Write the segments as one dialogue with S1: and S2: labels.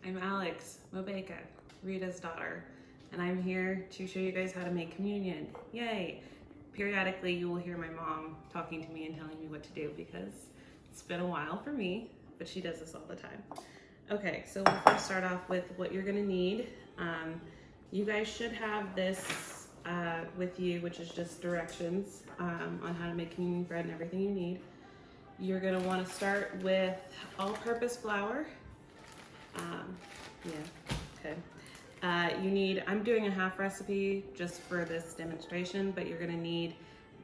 S1: I'm Alex Mobeka, Rita's daughter, and I'm here to show you guys how to make communion. Yay! Periodically you will hear my mom talking to me and telling me what to do because it's been a while for me, but she does this all the time. Okay, so we'll first start off with what you're gonna need. You guys should have this with you, which is just directions on how to make communion bread and everything you need. You're gonna wanna start with all-purpose flour. You need, I'm doing a half recipe just for this demonstration, but you're gonna need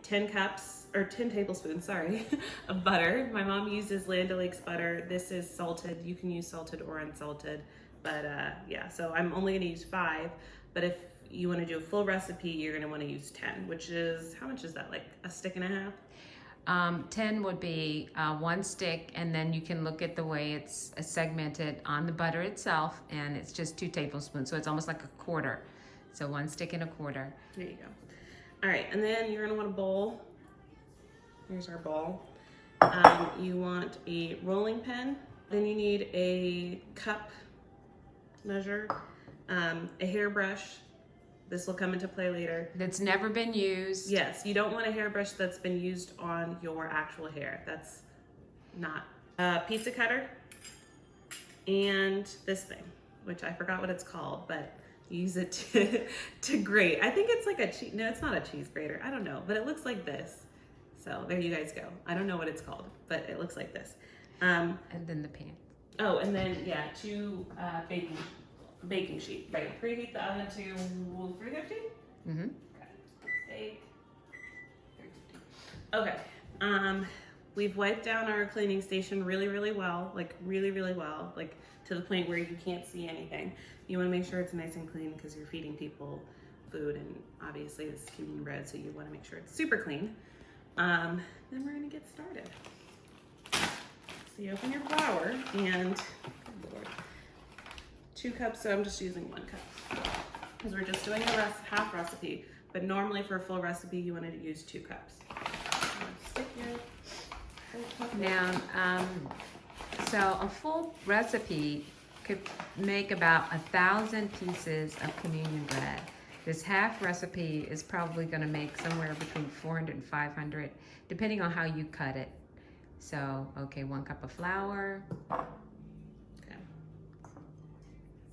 S1: 10 cups, or 10 tablespoons, sorry, of butter. My mom uses Land O'Lakes butter. This is salted. You can use salted or unsalted, but yeah, so I'm only gonna use 5, but if you wanna do a full recipe, you're gonna wanna use 10, which is, how much is that, like a stick and a half?
S2: 10 would be 1 stick, and then you can look at the way it's segmented on the butter itself, and it's just 2 tablespoons, so it's almost like a quarter. So 1 stick and a quarter.
S1: There you go. All right, and then you're gonna want a bowl. Here's our bowl. You want a rolling pin. Then you need a cup measure, a hairbrush. This will come into play later.
S2: That's never been used.
S1: Yes, you don't want a hairbrush that's been used on your actual hair. That's not. A pizza cutter and this thing, which I forgot what it's called, but use it to grate. I think it's like a cheese, no, it's not a cheese grater. I don't know, but it looks like this. So there you guys go. I don't know what it's called, but it looks like this.
S2: And then the pan.
S1: Oh, and then, yeah, 2 baking sheet. Right, preheat the oven to 350?
S2: Mm-hmm.
S1: Okay. Okay. We've wiped down our cleaning station really well, like really well, like to the point where you can't see anything. You want to make sure it's nice and clean because you're feeding people food, and obviously it's communion bread, so you want to make sure it's super clean. Then we're gonna get started. So you open your flour and, good Lord, 2 cups, so I'm just using 1 cup because we're just doing a half recipe, but normally for a full recipe you want to use 2 cups.
S2: Now, so a full recipe could make about 1,000 pieces of communion bread. This half recipe is probably going to make somewhere between 400 and 500, depending on how you cut it. So, okay, 1 cup of flour.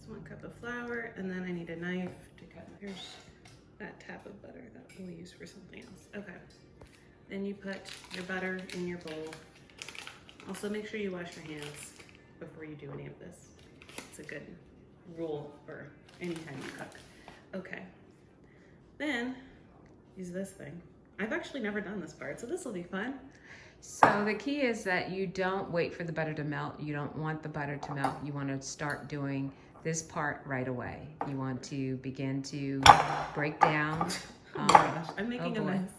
S1: 1 cup of flour, and then I need a knife to cut. Here's that tap of butter that we'll use for something else. Okay. Then you put your butter in your bowl. Also make sure you wash your hands before you do any of this. It's a good rule for any time you cook. Okay. Then use this thing. I've actually never done this part, so this will be fun.
S2: So the key is that you don't wait for the butter to melt. You don't want the butter to melt. You want to start doing this part right away. You want to begin to break down
S1: Oh my gosh, I'm making a mess.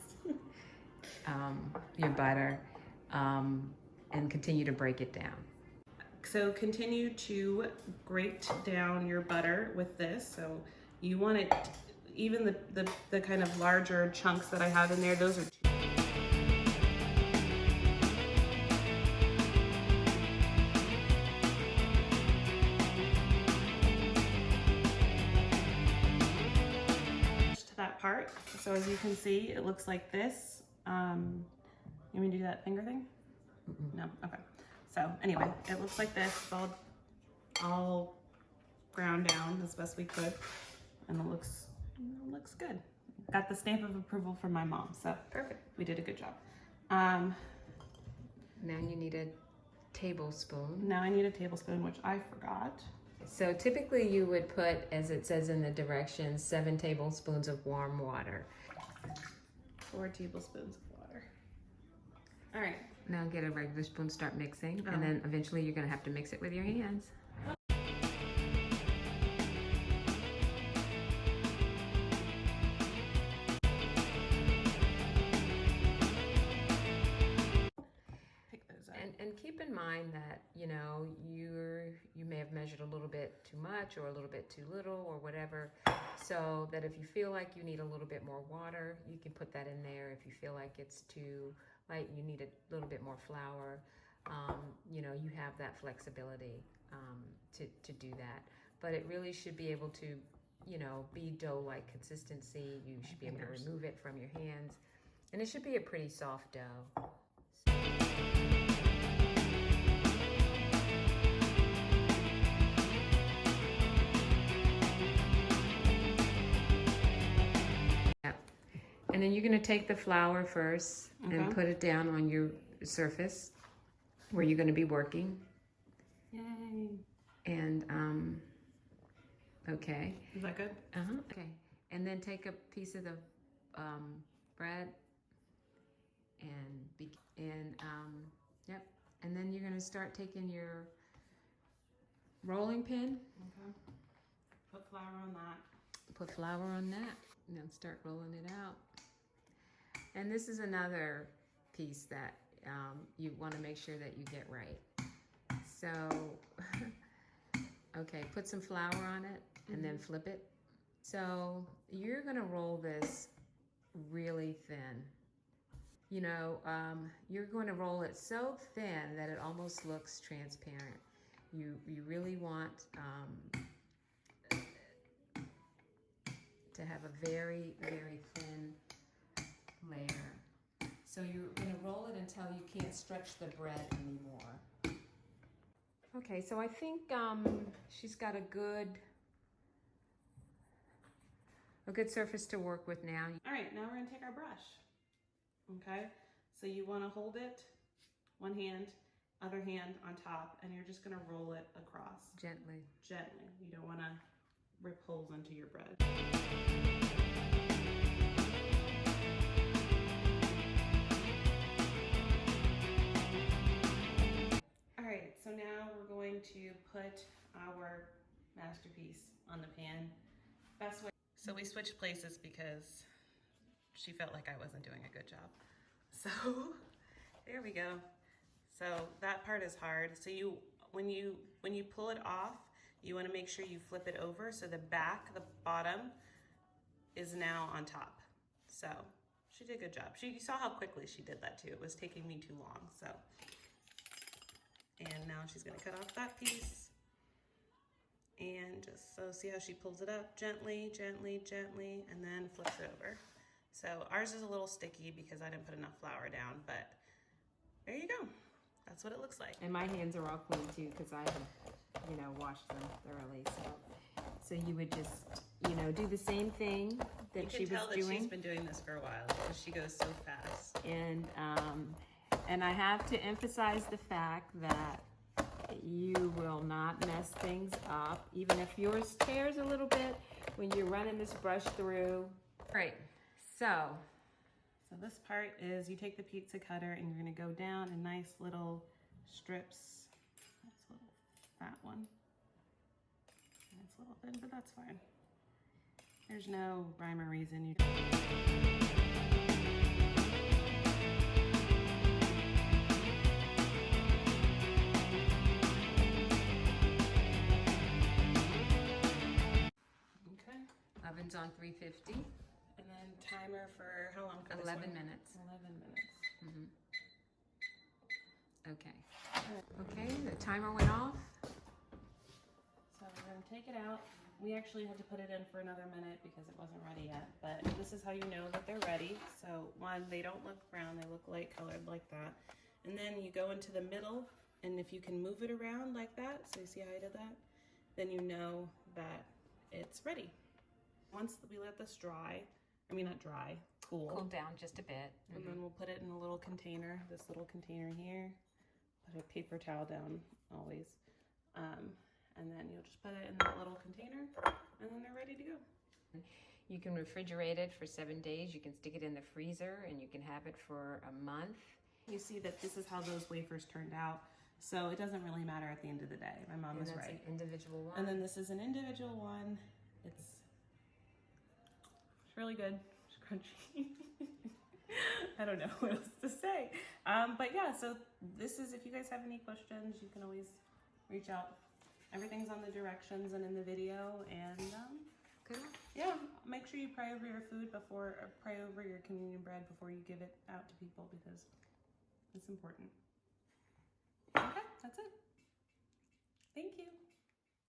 S2: Your butter and continue to break it down.
S1: So continue to grate down your butter with this. So you want it, even the kind of larger chunks that I have in there, those are part. So as you can see, it looks like this. You want me to do that finger thing? No? Okay. So anyway, it looks like this. It's all ground down as best we could. And it looks good. Got the stamp of approval from my mom, so perfect. We did a good job.
S2: Now you need a tablespoon.
S1: Now I need a tablespoon, which I forgot.
S2: So typically you would put, as it says in the directions, 7 tablespoons of warm water.
S1: 4 tablespoons of water. All right.
S2: Now get a regular spoon, start mixing, and then eventually you're going to have to mix it with your hands. And keep in mind that, you know, you may have measured a little bit too much or a little bit too little or whatever, so that if you feel like you need a little bit more water, you can put that in there. If you feel like it's too light, you need a little bit more flour, you know, you have that flexibility to do that. But it really should be able to, you know, be dough-like consistency. You should be able to remove it from your hands. And it should be a pretty soft dough. And then you're going to take the flour first and put it down on your surface where you're going to be working.
S1: Yay.
S2: And, okay.
S1: Is that good?
S2: Okay. And then take a piece of the bread and, yep. And then you're going to start taking your rolling pin.
S1: Okay. Put flour on that.
S2: Put flour on that and then start rolling it out. And this is another piece that you want to make sure that you get right. So, okay, put some flour on it and then flip it. So you're going to roll this really thin. You know, you're going to roll it so thin that it almost looks transparent. You really want to have a very, very thin layer. So you're going to roll it until you can't stretch the bread anymore. Okay, so I think she's got a good surface to work with now.
S1: All right, now we're gonna take our brush. Okay, so you want to hold it, one hand, other hand on top, and you're just gonna roll it across.
S2: Gently.
S1: Gently. You don't want to rip holes into your bread. All right, so now we're going to put our masterpiece on the pan. Best way. So we switched places because she felt like I wasn't doing a good job. So there we go. So that part is hard. So when you pull it off, you want to make sure you flip it over so the bottom is now on top. So she did a good job. You saw how quickly she did that too. It was taking me too long. So, and now she's gonna cut off that piece. And just so see how she pulls it up gently, gently, gently, and then flips it over. So ours is a little sticky because I didn't put enough flour down, but there you go. That's what it looks like.
S2: And my hands are all clean too because I have, you know, washed them thoroughly. So you would just, you know, do the same thing that she was doing. You can tell that
S1: she's been doing this for a while because she goes so fast.
S2: And I have to emphasize the fact that you will not mess things up, even if yours tears a little bit when you're running this brush through. All right, so
S1: this part is you take the pizza cutter and you're gonna go down in nice little strips. That's a little fat one. It's a little thin, but that's fine. There's no rhyme or reason. Okay.
S2: Oven's on 350.
S1: And then timer for how long?
S2: 11 minutes.
S1: 11 minutes.
S2: Mm-hmm. Okay. Okay, the timer went off.
S1: So we're gonna take it out. We actually had to put it in for another minute because it wasn't ready yet, but this is how you know that they're ready. So one, they don't look brown, they look light colored like that. And then you go into the middle, and if you can move it around like that, so you see how I did that? Then you know that it's ready. Once we let this dry, I mean not dry, cool.
S2: Cool down just a bit.
S1: And then we'll put it in a little container, this little container here. Put a paper towel down always. And then you'll just put it in that little container and then they're ready to go.
S2: You can refrigerate it for 7 days. You can stick it in the freezer and you can have it for a month.
S1: You see that this is how those wafers turned out. So it doesn't really matter at the end of the day. My mom was right.
S2: An individual one.
S1: And then this is an individual one. It's really good. It's crunchy. I don't know what else to say. But yeah, so this is, if you guys have any questions, you can always reach out. Everything's on the directions and in the video. And
S2: good.
S1: Yeah, make sure you pray over your food or pray over your communion bread before you give it out to people because it's important. it.